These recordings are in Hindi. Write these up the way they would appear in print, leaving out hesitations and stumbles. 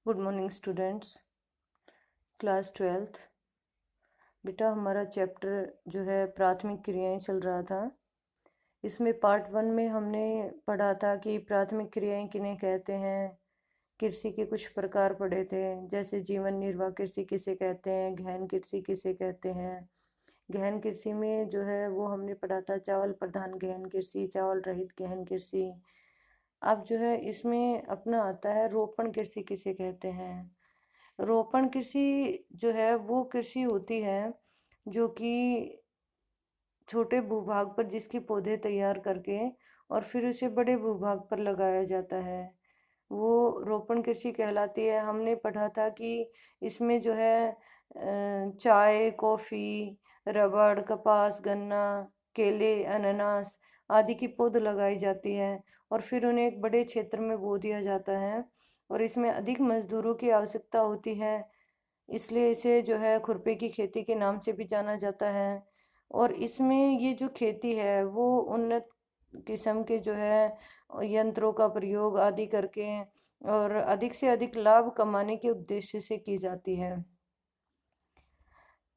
Good morning students. Class 12th। बेटा हमारा चैप्टर जो है प्राथमिक क्रियाएं चल रहा था। इसमें पार्ट 1 में हमने पढ़ा था कि प्राथमिक क्रियाएं किन्हें कहते हैं। कृषि के कुछ प्रकार पढ़े थे, जैसे जीवन निर्वाह कृषि किसे कहते हैं, गहन कृषि किसे कहते हैं। गहन कृषि में जो है वो हमने पढ़ा था चावल प्रधान गहन कृषि, चावल रहित गहन कृषि। अब जो है इसमें अपना आता है रोपण कृषि किसे कहते हैं। रोपण कृषि जो है वो कृषि होती है जो कि छोटे भूभाग पर जिसके पौधे तैयार करके और फिर उसे बड़े भूभाग पर लगाया जाता है, वो रोपण कृषि कहलाती है। हमने पढ़ा था कि इसमें जो है चाय, कॉफ़ी, रबड़, कपास, गन्ना, केले, अनानास आदि की पौध लगाई जाती है और फिर उन्हें एक बड़े क्षेत्र में बो दिया जाता है और इसमें अधिक मजदूरों की आवश्यकता होती है, इसलिए इसे जो है खुरपे की खेती के नाम से भी जाना जाता है। और इसमें ये जो खेती है वो उन्नत किस्म के जो है यंत्रों का प्रयोग आदि करके और अधिक से अधिक लाभ कमाने के उद्देश्य से की जाती है।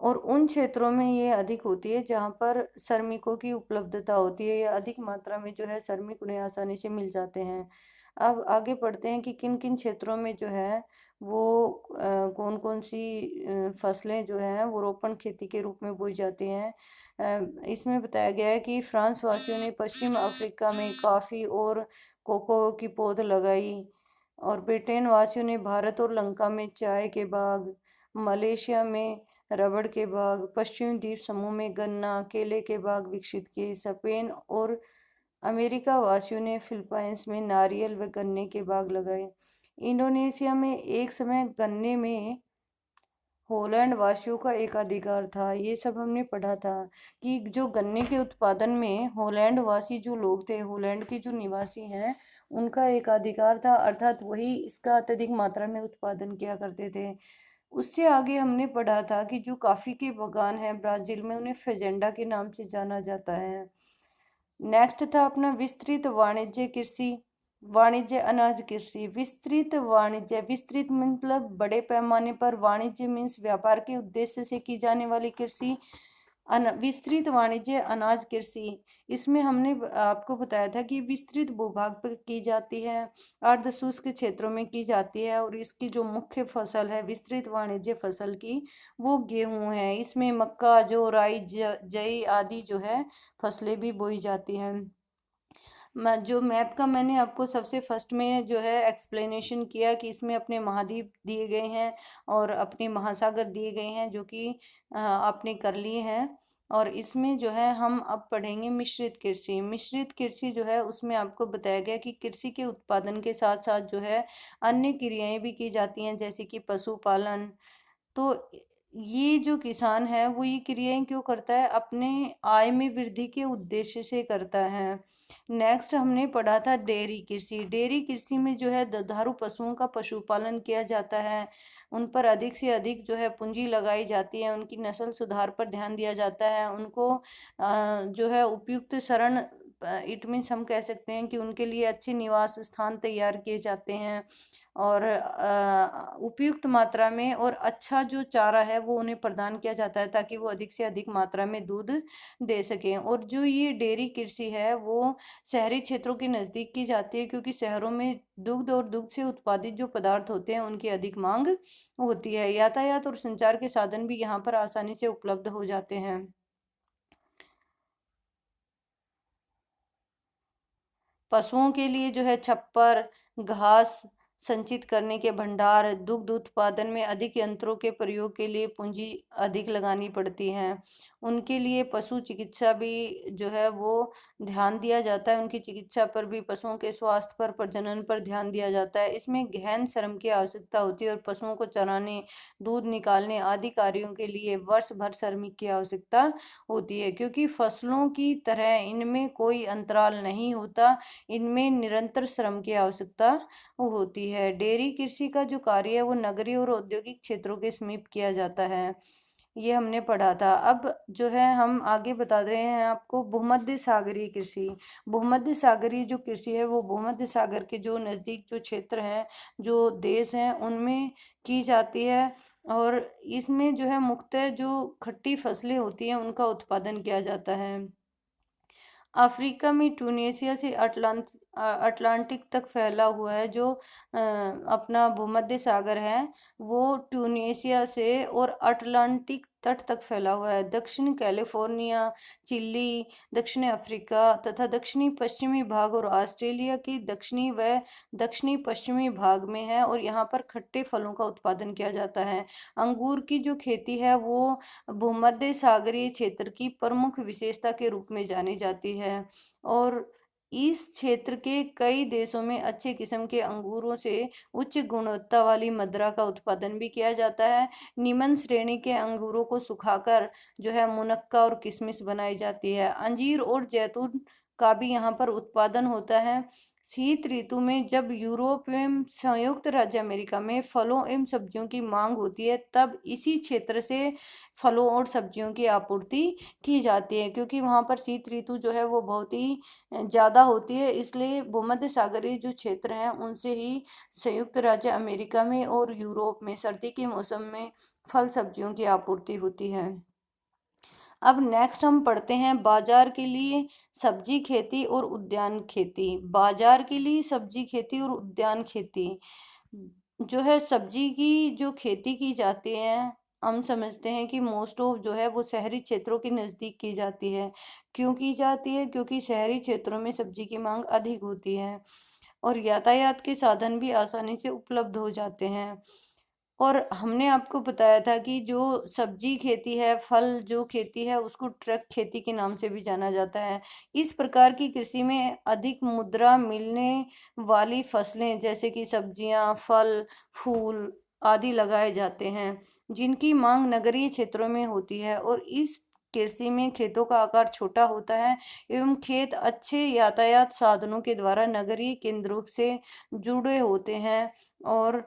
और उन क्षेत्रों में ये अधिक होती है जहाँ पर श्रमिकों की उपलब्धता होती है या अधिक मात्रा में जो है श्रमिक उन्हें आसानी से मिल जाते हैं। अब आगे पढ़ते हैं कि किन किन क्षेत्रों में जो है वो कौन कौन सी फसलें जो हैं वो रोपण खेती के रूप में बोई जाती हैं। इसमें बताया गया है कि फ्रांस वासियों ने पश्चिम अफ्रीका में कॉफ़ी और कोको की पौध लगाई और ब्रिटेन वासियों ने भारत और लंका में चाय के बाग, मलेशिया में रबड़ के बाग, पश्चिमी द्वीप समूह में गन्ना, केले के बाग विकसित किए। स्पेन और अमेरिका वासियों ने फिलीपींस में नारियल व गन्ने के बाग लगाए। इंडोनेशिया में एक समय गन्ने में होलैंड वासियों का एकाधिकार था। ये सब हमने पढ़ा था कि जो गन्ने के उत्पादन में होलैंड वासी जो लोग थे, होलैंड के जो निवासी हैं, उनका एकाधिकार था, अर्थात वही इसका अत्यधिक मात्रा में उत्पादन किया करते थे। उससे आगे हमने पढ़ा था कि जो कॉफ़ी के बागान हैं ब्राज़ील में, उन्हें फेजेंडा के नाम से जाना जाता है। नेक्स्ट था अपना विस्तृत वाणिज्य कृषि, वाणिज्य अनाज कृषि। विस्तृत वाणिज्य, विस्तृत मतलब बड़े पैमाने पर, वाणिज्य मीन्स व्यापार के उद्देश्य से की जाने वाली कृषि। विस्तृत वाणिज्य अनाज कृषि, इसमें हमने आपको बताया था कि विस्तृत भूभाग पर की जाती है, अर्ध शुष्क क्षेत्रों में की जाती है और इसकी जो मुख्य फसल है विस्तृत वाणिज्य फसल की वो गेहूं है। इसमें मक्का, जौ, राई, जई आदि जो है फसलें भी बोई जाती हैं। जो मैप का मैंने आपको सबसे फर्स्ट में जो है एक्सप्लेनेशन किया कि इसमें अपने महाद्वीप दिए गए हैं और अपने महासागर दिए गए हैं जो कि आपने कर लिए हैं। और इसमें जो है हम अब पढ़ेंगे मिश्रित कृषि। मिश्रित कृषि जो है उसमें आपको बताया गया कि कृषि के उत्पादन के साथ साथ जो है अन्य क्रियाएं भी की जाती हैं, जैसे कि पशुपालन। तो ये जो किसान है वो ये क्रियाएं क्यों करता है, अपने आय में वृद्धि के उद्देश्य से करता है। नेक्स्ट हमने पढ़ा था डेयरी कृषि। डेयरी कृषि में जो है दुधारू पशुओं का पशुपालन किया जाता है, उन पर अधिक से अधिक जो है पूंजी लगाई जाती है, उनकी नस्ल सुधार पर ध्यान दिया जाता है, उनको जो है उपयुक्त शरण, इट मीन्स हम कह सकते हैं कि उनके लिए अच्छे निवास स्थान तैयार किए जाते हैं और उपयुक्त मात्रा में और अच्छा जो चारा है वो उन्हें प्रदान किया जाता है ताकि वो अधिक से अधिक मात्रा में दूध दे सकें। और जो ये डेयरी कृषि है वो शहरी क्षेत्रों के नज़दीक की जाती है क्योंकि शहरों में दुग्ध और दुग्ध से उत्पादित जो पदार्थ होते हैं उनकी अधिक मांग होती है। यातायात और संचार के साधन भी यहाँ पर आसानी से उपलब्ध हो जाते हैं। पशुओं के लिए जो है छप्पर, घास संचित करने के भंडार, दुग्ध उत्पादन में अधिक यंत्रों के प्रयोग के लिए पूंजी अधिक लगानी पड़ती है। उनके लिए पशु चिकित्सा भी जो है वो ध्यान दिया जाता है, उनकी चिकित्सा पर भी, पशुओं के स्वास्थ्य पर, प्रजनन पर ध्यान दिया जाता है। इसमें गहन श्रम की आवश्यकता होती है और पशुओं को चराने, दूध निकालने आदि कार्यों के लिए वर्ष भर श्रमिक की आवश्यकता होती है। क्योंकि फसलों की तरह इनमें कोई अंतराल नहीं होता, इनमें निरंतर श्रम की आवश्यकता होती है। डेयरी कृषि का जो कार्य है वो नगरीय और औद्योगिक क्षेत्रों के समीप किया जाता है। ये हमने पढ़ा था। अब जो है हम आगे बता रहे हैं आपको भूमध्य सागरीय कृषि। भूमध्य सागरीय जो कृषि है वो भूमध्य सागर के जो नज़दीक जो क्षेत्र हैं, जो देश हैं, उनमें की जाती है। और इसमें जो है मुख्यतः जो खट्टी फसलें होती हैं उनका उत्पादन किया जाता है। अफ्रीका में ट्यूनेशिया से अटलांटिक तक फैला हुआ है जो अपना भूमध्य सागर है, वो ट्यूनेशिया से और अटलांटिक तट तक फैला हुआ है। दक्षिण कैलिफोर्निया, चिली, दक्षिण अफ्रीका तथा दक्षिणी पश्चिमी भाग और ऑस्ट्रेलिया के दक्षिणी व दक्षिणी पश्चिमी भाग में है, और यहाँ पर खट्टे फलों का उत्पादन किया जाता है। अंगूर की जो खेती है वो भूमध्य सागरीय क्षेत्र की प्रमुख विशेषता के रूप में जानी जाती है। और इस क्षेत्र के कई देशों में अच्छे किस्म के अंगूरों से उच्च गुणवत्ता वाली मदिरा का उत्पादन भी किया जाता है। निम्न श्रेणी के अंगूरों को सुखाकर जो है मुनक्का और किशमिश बनाई जाती है। अंजीर और जैतून का भी यहाँ पर उत्पादन होता है। शीत ऋतु में जब यूरोप एवं संयुक्त राज्य अमेरिका में फलों एवं सब्जियों की मांग होती है, तब इसी क्षेत्र से फलों और सब्जियों की आपूर्ति की जाती है, क्योंकि वहाँ पर शीत ऋतु जो है वो बहुत ही ज़्यादा होती है। इसलिए भूमध्य सागरीय जो क्षेत्र हैं उनसे ही संयुक्त राज्य अमेरिका में और यूरोप में सर्दी के मौसम में फल सब्जियों की आपूर्ति होती है। अब नेक्स्ट हम पढ़ते हैं बाजार के लिए सब्जी खेती और उद्यान खेती। बाजार के लिए सब्जी खेती और उद्यान खेती जो है, सब्जी की जो खेती की जाती है, हम समझते हैं कि मोस्ट ऑफ जो है वो शहरी क्षेत्रों के नज़दीक की जाती है। क्यों की जाती है? क्योंकि शहरी क्षेत्रों में सब्जी की मांग अधिक होती है और यातायात के साधन भी आसानी से उपलब्ध हो जाते हैं। और हमने आपको बताया था कि जो सब्जी खेती है, फल जो खेती है, उसको ट्रक खेती के नाम से भी जाना जाता है। इस प्रकार की कृषि में अधिक मुद्रा मिलने वाली फसलें जैसे कि सब्जियां, फल, फूल आदि लगाए जाते हैं, जिनकी मांग नगरीय क्षेत्रों में होती है। और इस कृषि में खेतों का आकार छोटा होता है एवं खेत अच्छे यातायात साधनों के द्वारा नगरीय केंद्रों से जुड़े होते हैं, और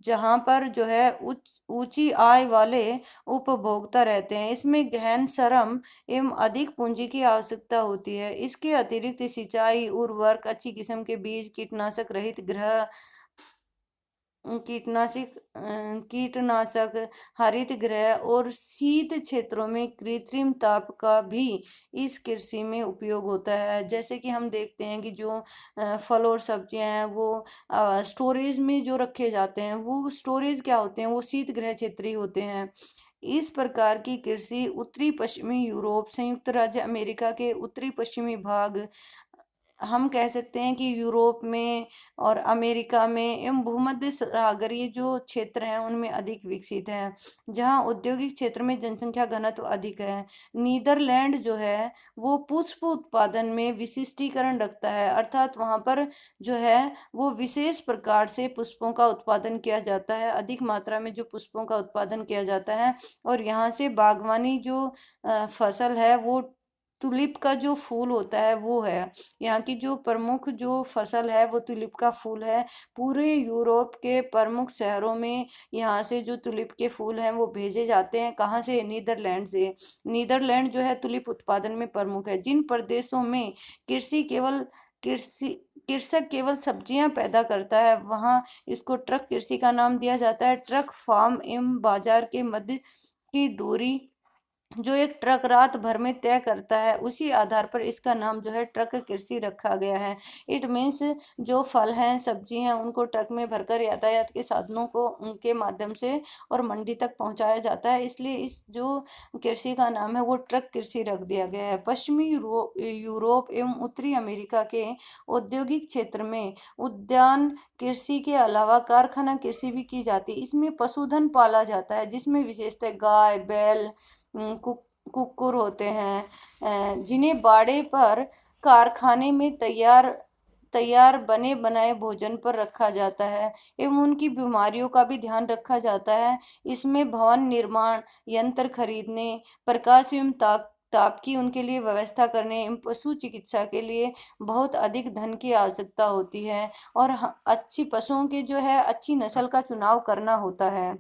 जहाँ पर जो है उच्च ऊंची आय वाले उपभोक्ता रहते हैं। इसमें गहन श्रम एवं अधिक पूंजी की आवश्यकता होती है। इसके अतिरिक्त सिंचाई, उर्वरक, अच्छी किस्म के बीज, कीटनाशक रहित गृह कीटनाशक कीटनाशक, हरित गृह और शीत क्षेत्रों में कृत्रिम ताप का भी इस कृषि में उपयोग होता है। जैसे कि हम देखते हैं कि जो फल और सब्जियां हैं वो स्टोरेज में जो रखे जाते हैं, वो स्टोरेज क्या होते हैं? वो शीत गृह क्षेत्र ही होते हैं। इस प्रकार की कृषि उत्तरी पश्चिमी यूरोप, संयुक्त राज्य अमेरिका के उत्तरी पश्चिमी भाग, हम कह सकते हैं कि यूरोप में और अमेरिका में एवं भूमध्य सागरीय जो क्षेत्र हैं उनमें अधिक विकसित है, जहां औद्योगिक क्षेत्र में जनसंख्या घनत्व अधिक है। नीदरलैंड जो है वो पुष्प उत्पादन में विशिष्टीकरण रखता है, अर्थात वहां पर जो है वो विशेष प्रकार से पुष्पों का उत्पादन किया जाता है, अधिक मात्रा में जो पुष्पों का उत्पादन किया जाता है। और यहाँ से बागवानी जो फसल है वो टुलिप का जो फूल होता है वो है। यहाँ की जो प्रमुख जो फसल है वो टुलिप का फूल है। पूरे यूरोप के प्रमुख शहरों में यहाँ से जो टुलिप के फूल हैं वो भेजे जाते हैं। कहाँ से? नीदरलैंड से। नीदरलैंड जो है टुलिप उत्पादन में प्रमुख है। जिन प्रदेशों में कृषि केवल कृषि कृषक केवल सब्जियां पैदा करता है, वहाँ इसको ट्रक कृषि का नाम दिया जाता है। ट्रक फार्म एवं बाजार के मध्य की दूरी जो एक ट्रक रात भर में तय करता है, उसी आधार पर इसका नाम जो है ट्रक कृषि रखा गया है। इट मीन्स जो फल हैं, सब्जी हैं, उनको ट्रक में भरकर यातायात के साधनों को उनके माध्यम से और मंडी तक पहुंचाया जाता है, इसलिए इस जो कृषि का नाम है वो ट्रक कृषि रख दिया गया है। पश्चिमी यूरोप एवं उत्तरी अमेरिका के औद्योगिक क्षेत्र में उद्यान कृषि के अलावा कारखाना कृषि भी की जाती है। इसमें पशुधन पाला जाता है, जिसमें विशेषतः गाय, बैल, कुक्कुर होते हैं, जिन्हें बाड़े पर कारखाने में तैयार तैयार बने बनाए भोजन पर रखा जाता है एवं उनकी बीमारियों का भी ध्यान रखा जाता है। इसमें भवन निर्माण यंत्र खरीदने, प्रकाश एवं ताप की उनके लिए व्यवस्था करने एवं पशु चिकित्सा के लिए बहुत अधिक धन की आवश्यकता होती है, और अच्छी पशुओं के जो है अच्छी नस्ल का चुनाव करना होता है।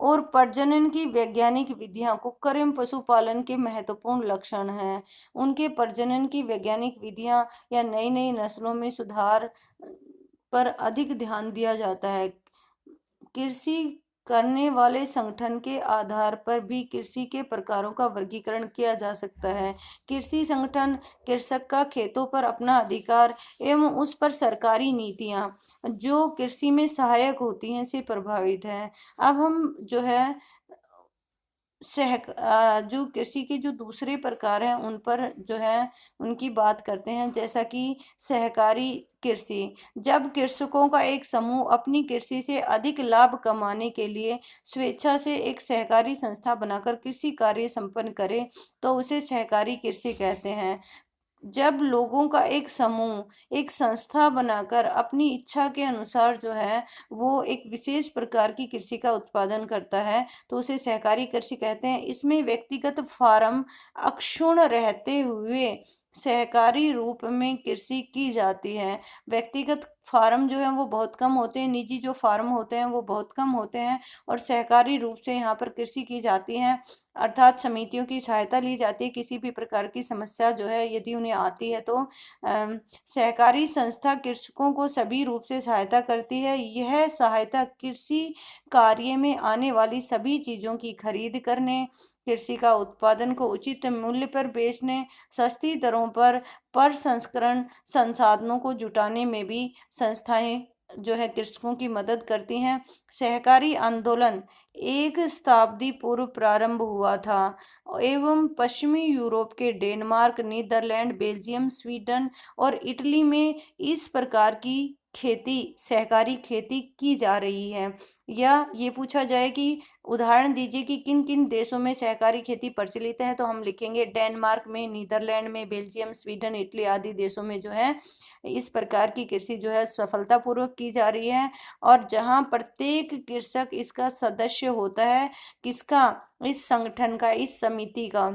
और प्रजनन की वैज्ञानिक विधियां कुक्कुर एवं पशुपालन के महत्वपूर्ण लक्षण हैं। उनके प्रजनन की वैज्ञानिक विधियां या नई नई नस्लों में सुधार पर अधिक ध्यान दिया जाता है। कृषि करने वाले संगठन के आधार पर भी कृषि के प्रकारों का वर्गीकरण किया जा सकता है। कृषि संगठन कृषक का खेतों पर अपना अधिकार एवं उस पर सरकारी नीतियां जो कृषि में सहायक होती हैं से प्रभावित है। अब हम जो है जो कृषि के जो दूसरे प्रकार हैं उन पर जो है उनकी बात करते हैं, जैसा कि सहकारी कृषि। जब कृषकों का एक समूह अपनी कृषि से अधिक लाभ कमाने के लिए स्वेच्छा से एक सहकारी संस्था बनाकर कृषि कार्य संपन्न करे तो उसे सहकारी कृषि कहते हैं। जब लोगों का एक समूह एक संस्था बनाकर अपनी इच्छा के अनुसार जो है वो एक विशेष प्रकार की कृषि का उत्पादन करता है तो उसे सहकारी कृषि कहते हैं। इसमें व्यक्तिगत फार्म अक्षुण्ण रहते हुए सहकारी रूप में कृषि की जाती है। व्यक्तिगत फार्म जो है वो बहुत कम होते हैं, निजी जो फार्म होते हैं वो बहुत कम होते हैं और सहकारी रूप से यहाँ पर कृषि की जाती है, अर्थात समितियों की सहायता ली जाती है किसी भी प्रकार की समस्या जो है यदि उन्हें आती है तो सहकारी संस्था कृषकों को सभी रूप से सहायता करती है। यह सहायता कृषि कार्य में आने वाली सभी चीजों की खरीद करने, कृषि का उत्पादन को उचित मूल्य पर बेचने, सस्ती दरों पर प्रसंस्करण संसाधनों को जुटाने में भी संस्थाएं जो है कृषकों की मदद करती हैं। सहकारी आंदोलन एक शताब्दी पूर्व प्रारंभ हुआ था एवं पश्चिमी यूरोप के डेनमार्क, नीदरलैंड, बेल्जियम, स्वीडन और इटली में इस प्रकार की खेती सहकारी खेती की जा रही है। या ये पूछा जाए कि उदाहरण दीजिए कि किन किन देशों में सहकारी खेती प्रचलित है, तो हम लिखेंगे डेनमार्क में, नीदरलैंड में, बेल्जियम, स्वीडन, इटली आदि देशों में जो है इस प्रकार की कृषि जो है सफलतापूर्वक की जा रही है। और जहाँ प्रत्येक कृषक इसका सदस्य होता है, किसका, इस संगठन का, इस समिति का।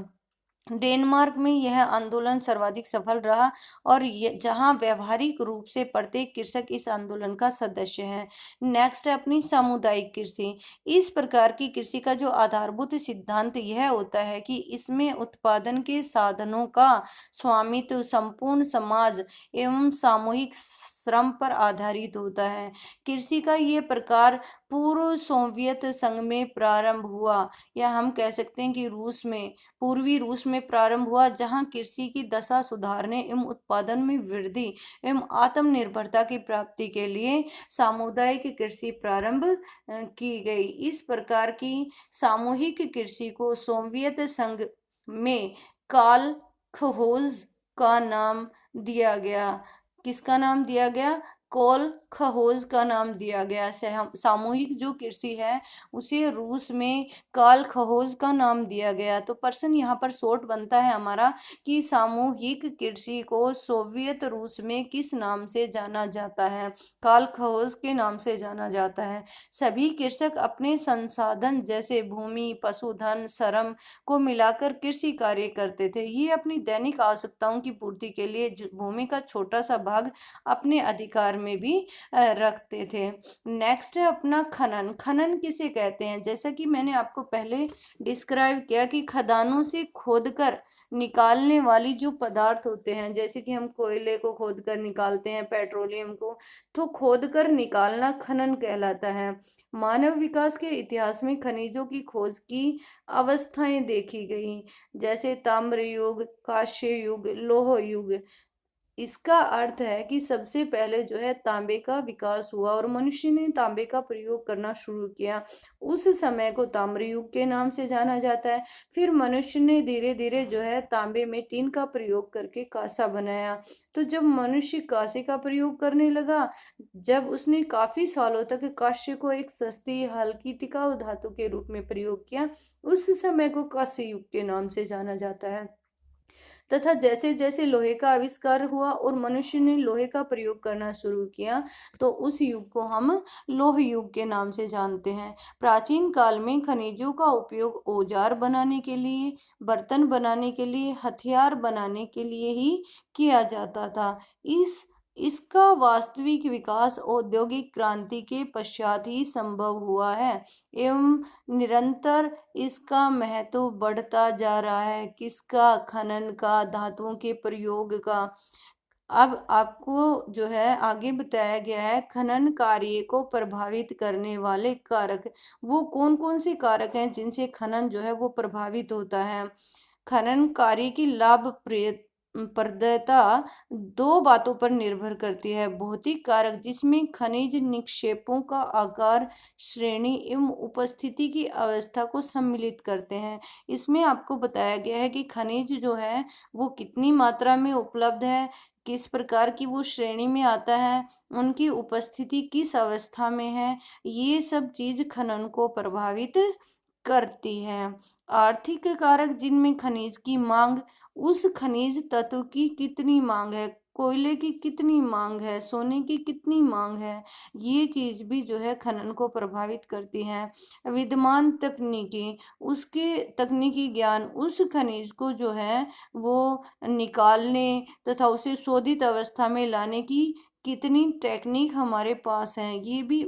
डेनमार्क में यह आंदोलन सर्वाधिक सफल रहा और जहां व्यवहारिक रूप से प्रत्येक कृषक इस आंदोलन का सदस्य है। नेक्स्ट है अपनी सामुदायिक कृषि। इस प्रकार की कृषि का जो आधारभूत सिद्धांत यह होता है कि इसमें उत्पादन के साधनों का स्वामित्व संपूर्ण समाज एवं सामूहिक श्रम पर आधारित होता है। कृषि का ये प्रकार पूर्व सोवियत संघ में प्रारंभ हुआ, या हम कह सकते हैं कि रूस में, पूर्वी रूस में प्रारंभ हुआ, जहां कृषि की दशा सुधारने एवं उत्पादन में वृद्धि एवं आत्मनिर्भरता की प्राप्ति के लिए सामुदायिक कृषि प्रारंभ की गई। इस प्रकार की सामूहिक कृषि को सोवियत संघ में कार्ल खोज का नाम दिया गया। किसका नाम दिया गया? कोल खहोज का नाम दिया गया। सामूहिक जो कृषि है उसे रूस में कार्ल खहोज का नाम दिया गया। तो प्रश्न यहाँ पर शॉर्ट बनता है हमारा कि सामूहिक कृषि को सोवियत रूस में किस नाम से जाना जाता है? कार्ल खहोज के नाम से जाना जाता है। सभी कृषक अपने संसाधन जैसे भूमि, पशुधन, श्रम को मिलाकर कृषि कार्य करते थे। ये अपनी दैनिक आवश्यकताओं की पूर्ति के लिए भूमि का छोटा सा भाग अपने अधिकार में भी रखते थे। नेक्स्ट है अपना खनन। खनन किसे कहते हैं? जैसा कि मैंने आपको पहले डिस्क्राइब किया कि खदानों से खोदकर निकालने वाली जो पदार्थ होते हैं, जैसे कि हम कोयले को खोदकर निकालते हैं, पेट्रोलियम को, तो खोदकर निकालना खनन कहलाता है। मानव विकास के इतिहास में खनिजों की खोज की अवस्थाएं देखी गई, जैसे ताम्र युग, कांस्य युग, लौह युग। इसका अर्थ है कि सबसे पहले जो है तांबे का विकास हुआ और मनुष्य ने तांबे का प्रयोग करना शुरू किया। उस समय को ताम्र युग के नाम से जाना जाता है। फिर मनुष्य ने धीरे धीरे जो है तांबे में टीन का प्रयोग करके कांसा बनाया। तो जब मनुष्य कांसे का प्रयोग करने लगा, जब उसने काफी सालों तक कांस्य को एक सस्ती, हल्की, टिकाऊ धातु के रूप में प्रयोग किया, उस समय को कांस्य युग के नाम से जाना जाता है। तथा जैसे जैसे लोहे का आविष्कार हुआ और मनुष्य ने लोहे का प्रयोग करना शुरू किया, तो उस युग को हम लोह युग के नाम से जानते हैं। प्राचीन काल में खनिजों का उपयोग औजार बनाने के लिए, बर्तन बनाने के लिए, हथियार बनाने के लिए ही किया जाता था। इस इसका वास्तविक विकास औद्योगिक क्रांति के पश्चात ही संभव हुआ है एवं निरंतर इसका महत्व बढ़ता जा रहा है। किसका? खनन का, धातुओं के प्रयोग का। अब आपको जो है आगे बताया गया है खनन कार्य को प्रभावित करने वाले कारक। वो कौन कौन से कारक हैं जिनसे खनन जो है वो प्रभावित होता है? खनन कार्य की प्रदता दो बातों पर निर्भर करती है। भौतिक कारक जिसमें खनिज निक्षेपों का आकार, श्रेणी एवं उपस्थिति की अवस्था को सम्मिलित करते हैं। इसमें आपको बताया गया है कि खनिज जो है वो कितनी मात्रा में उपलब्ध है, किस प्रकार की वो श्रेणी में आता है, उनकी उपस्थिति किस अवस्था में है, ये सब चीज खनन को प्रभावित करती है। आर्थिक कारक जिनमें खनिज की मांग, उस खनिज तत्व की कितनी मांग है, कोयले की कितनी मांग है, सोने की कितनी मांग है, ये चीज भी जो है खनन को प्रभावित करती है। विद्यमान तकनीकी, उसके तकनीकी ज्ञान उस खनिज को जो है वो निकालने तथा उसे शोधित अवस्था में लाने की कितनी टेक्निक हमारे पास है, ये भी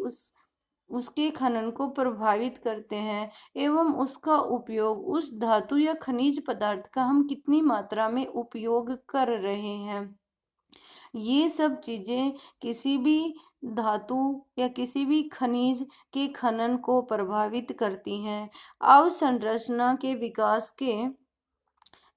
उसके खनन को प्रभावित करते हैं। एवं उसका उपयोग, उस धातु या खनिज पदार्थ का हम कितनी मात्रा में उपयोग कर रहे हैं, ये सब चीजें किसी भी धातु या किसी भी खनिज के खनन को प्रभावित करती हैं। अवसंरचना के विकास के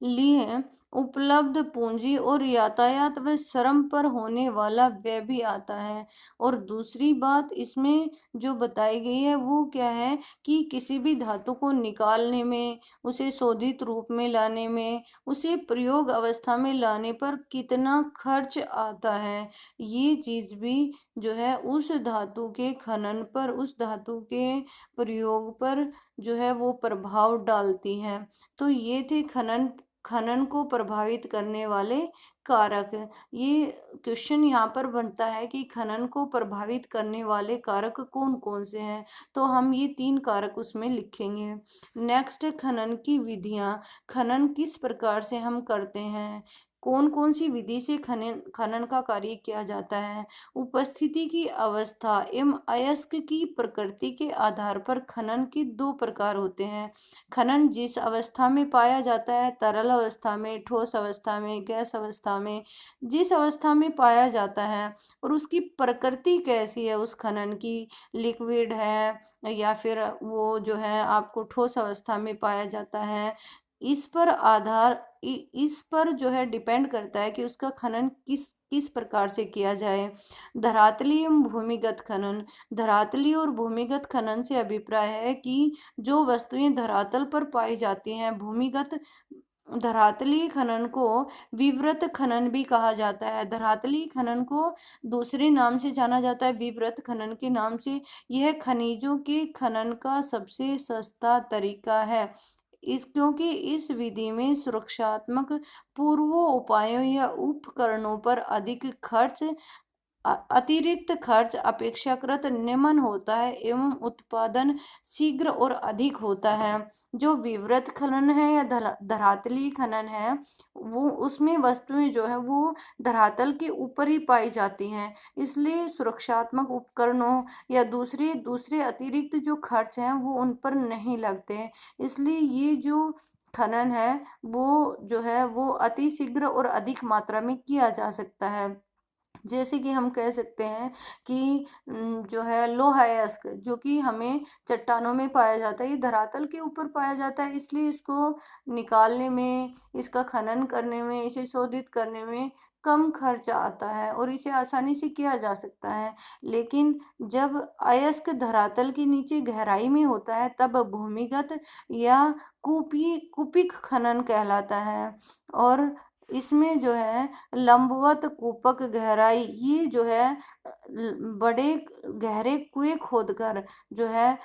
लिए उपलब्ध पूंजी और यातायात व श्रम पर होने वाला व्यय भी आता है। और दूसरी बात इसमें जो बताई गई है वो क्या है कि किसी भी धातु को निकालने में, उसे शोधित रूप में लाने में, उसे प्रयोग अवस्था में लाने पर कितना खर्च आता है, ये चीज भी जो है उस धातु के खनन पर, उस धातु के प्रयोग पर जो है वो प्रभाव डालती है। तो ये थे खनन खनन को प्रभावित करने वाले कारक। ये क्वेश्चन यहाँ पर बनता है कि खनन को प्रभावित करने वाले कारक कौन कौन से हैं, तो हम ये 3 कारक उसमें लिखेंगे। नेक्स्ट है खनन की विधियाँ। खनन किस प्रकार से हम करते हैं, कौन कौन सी विधि से खनन खनन का कार्य किया जाता है। उपस्थिति की अवस्था एवं अयस्क की प्रकृति के आधार पर खनन के 2 प्रकार होते हैं। खनन जिस अवस्था में पाया जाता है, तरल अवस्था में, ठोस अवस्था में, गैस अवस्था में, जिस अवस्था में पाया जाता है और उसकी प्रकृति कैसी है उस खनन की, लिक्विड है या फिर वो जो है आपको ठोस अवस्था में पाया जाता है, इस पर इस पर जो है डिपेंड करता है कि उसका खनन किस किस प्रकार से किया जाए। धरातली एवं भूमिगत खनन। धरातली और भूमिगत खनन से अभिप्राय है कि जो वस्तुएं धरातल पर पाई जाती हैं। भूमिगत धरातलीय खनन को विवृत खनन भी कहा जाता है। धरातलीय खनन को दूसरे नाम से जाना जाता है, विवृत खनन के नाम से। यह खनिजों के खनन का सबसे सस्ता तरीका है, क्योंकि इस विधि में सुरक्षात्मक पूर्व उपायों या उपकरणों पर अधिक खर्च, अतिरिक्त खर्च अपेक्षाकृत निम्न होता है एवं उत्पादन शीघ्र और अधिक होता है। जो विवृत खनन है या धरातलीय खनन है, वो उसमें वस्तुएं जो है वो धरातल के ऊपर ही पाई जाती हैं, इसलिए सुरक्षात्मक उपकरणों या दूसरे दूसरे अतिरिक्त जो खर्च हैं वो उन पर नहीं लगते। इसलिए ये जो खनन है वो जो है वो अति शीघ्र और अधिक मात्रा में किया जा सकता है। जैसे कि हम कह सकते हैं कि जो है लोहा अयस्क, जो कि हमें चट्टानों में पाया जाता है, ये धरातल के ऊपर पाया जाता है, इसलिए इसको निकालने में, इसका खनन करने में, इसे शोधित करने में कम खर्च आता है और इसे आसानी से किया जा सकता है। लेकिन जब अयस्क धरातल के नीचे गहराई में होता है तब भूमिगत या कूपिक खनन कहलाता है। और इसमें जो है लंबवत कूपक गहराई, ये जो है बड़े गहरे कुएं खोदकर जो है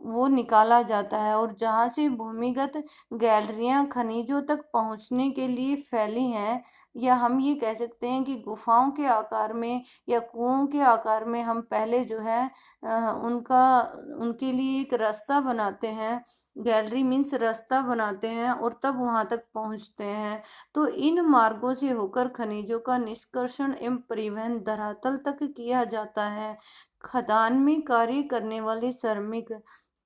वो निकाला जाता है, और जहाँ से भूमिगत गैलरियां खनिजों तक पहुँचने के लिए फैली हैं, या हम ये कह सकते हैं कि गुफाओं के आकार में या कुओं के आकार में हम पहले जो है उनका उनके लिए एक रास्ता बनाते हैं, गैलरी मीन्स रास्ता बनाते हैं और तब वहां तक पहुंचते हैं। तो इन मार्गों से होकर खनिजों का निष्कर्षण एवं परिवहन धरातल तक किया जाता है। खदान में कार्य करने वाले श्रमिक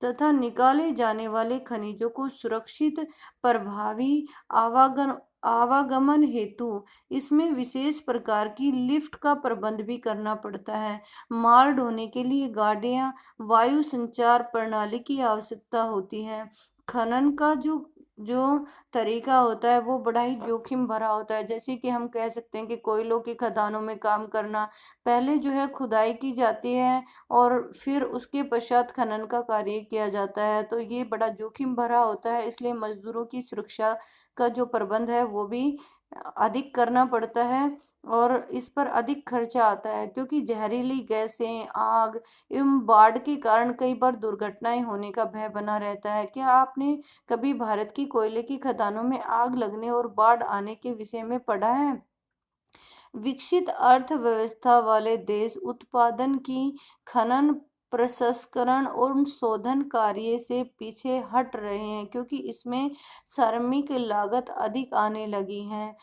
तथा निकाले जाने वाले खनिजों को सुरक्षित प्रभावी आवागन आवागमन हेतु इसमें विशेष प्रकार की लिफ्ट का प्रबंध भी करना पड़ता है। माल ढोने के लिए गाड़ियां, वायु संचार प्रणाली की आवश्यकता होती है। खनन का जो जो तरीका होता है वो बड़ा ही जोखिम भरा होता है। जैसे कि हम कह सकते हैं कि कोयलों की खदानों में काम करना, पहले जो है खुदाई की जाती है और फिर उसके पश्चात खनन का कार्य किया जाता है। तो ये बड़ा जोखिम भरा होता है, इसलिए मजदूरों की सुरक्षा का जो प्रबंध है वो भी अधिक करना पड़ता है और इस पर अधिक खर्चा आता है, क्योंकि जहरीली गैसें, आग एवं बाढ़ के कारण कई बार दुर्घटनाएं होने का भय बना रहता है। क्या आपने कभी भारत की कोयले की खदानों में आग लगने और बाढ़ आने के विषय में पढ़ा है? विकसित अर्थव्यवस्था वाले देश उत्पादन की खनन, प्रसंस्करण और शोधन कार्य से पीछे हट रहे हैं, क्योंकि इसमें श्रमिक लागत अधिक आने लगी है।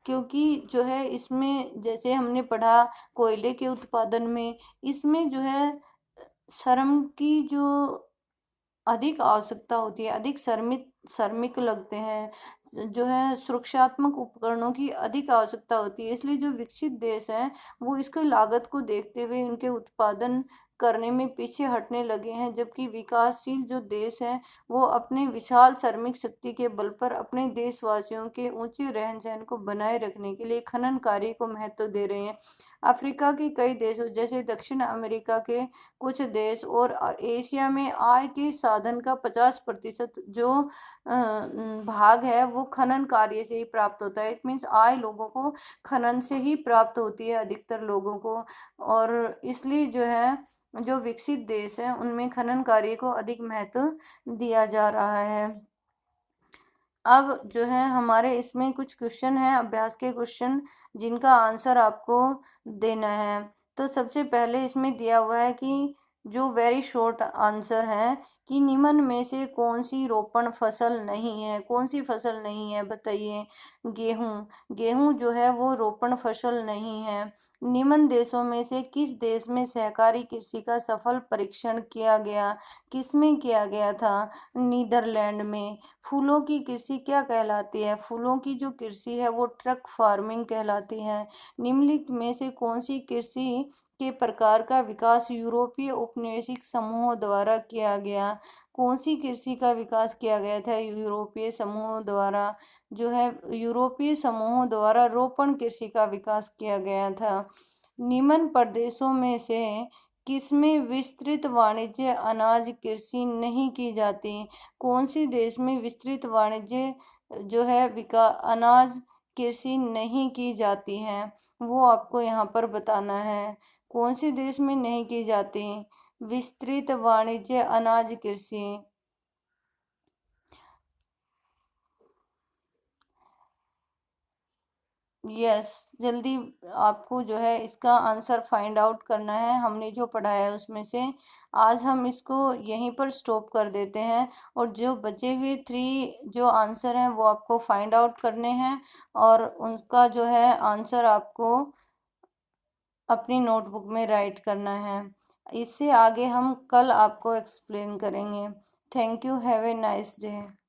क्योंकि जो है इसमें जैसे हमने पढ़ा कोयले के उत्पादन में, इसमें जो है श्रम की जो अधिक आवश्यकता होती है, अधिक श्रमिक लगते हैं, जो है सुरक्षात्मक उपकरणों की अधिक आवश्यकता होती है। इसलिए जो विकसित देश हैं वो इसके लागत को देखते हुए उनके उत्पादन करने में पीछे हटने लगे हैं, जबकि विकासशील जो देश हैं वो अपने विशाल श्रमिक शक्ति के बल पर अपने देशवासियों के ऊंचे रहन सहन को बनाए रखने के लिए खनन कार्य को महत्व दे रहे हैं। अफ्रीका के कई देशों जैसे दक्षिण अमेरिका के कुछ देश और एशिया में आय के साधन का 50% जो भाग है वो खनन कार्य से ही प्राप्त होता है। इट मीन्स आय लोगों को खनन से ही प्राप्त होती है, अधिकतर लोगों को। और इसलिए जो है जो विकसित देश हैं उनमें खनन कार्य को अधिक महत्व दिया जा रहा है। अब जो है हमारे इसमें कुछ क्वेश्चन हैं, अभ्यास के क्वेश्चन, जिनका आंसर आपको देना है। तो सबसे पहले इसमें दिया हुआ है कि जो वेरी शॉर्ट आंसर है कि निम्न में से कौन सी रोपण फसल नहीं है। कौन सी फसल नहीं है बताइए? गेहूं। गेहूं जो है वो रोपण फसल नहीं है। निम्न देशों में से किस देश में सहकारी कृषि का सफल परीक्षण किया गया? किसमें किया गया था? नीदरलैंड में। फूलों की कृषि क्या कहलाती है? फूलों की जो कृषि है वो ट्रक फार्मिंग कहलाती है। निम्नलिखित में से कौन सी कृषि के प्रकार का विकास यूरोपीय औपनिवेशिक समूहों द्वारा किया गया? कौन सी कृषि का विकास किया गया था यूरोपीय समूहों द्वारा? जो है यूरोपीय समूहों द्वारा रोपण कृषि का विकास किया गया था। निम्न प्रदेशों में से किसमें विस्तृत वाणिज्य अनाज कृषि नहीं की जाती? कौन सी देश में विस्तृत वाणिज्य जो है अनाज कृषि नहीं की जाती है, वो आपको यहाँ पर बताना है। कौन से देश में नहीं की जाती विस्तृत वाणिज्य अनाज कृषि? यस, जल्दी आपको जो है इसका आंसर फाइंड आउट करना है। हमने जो पढ़ा है उसमें से आज हम इसको यहीं पर स्टॉप कर देते हैं और जो बचे हुए 3 जो आंसर हैं वो आपको फाइंड आउट करने हैं और उनका जो है आंसर आपको अपनी नोटबुक में राइट करना है। इससे आगे हम कल आपको एक्सप्लेन करेंगे। Thank you, have a nice day.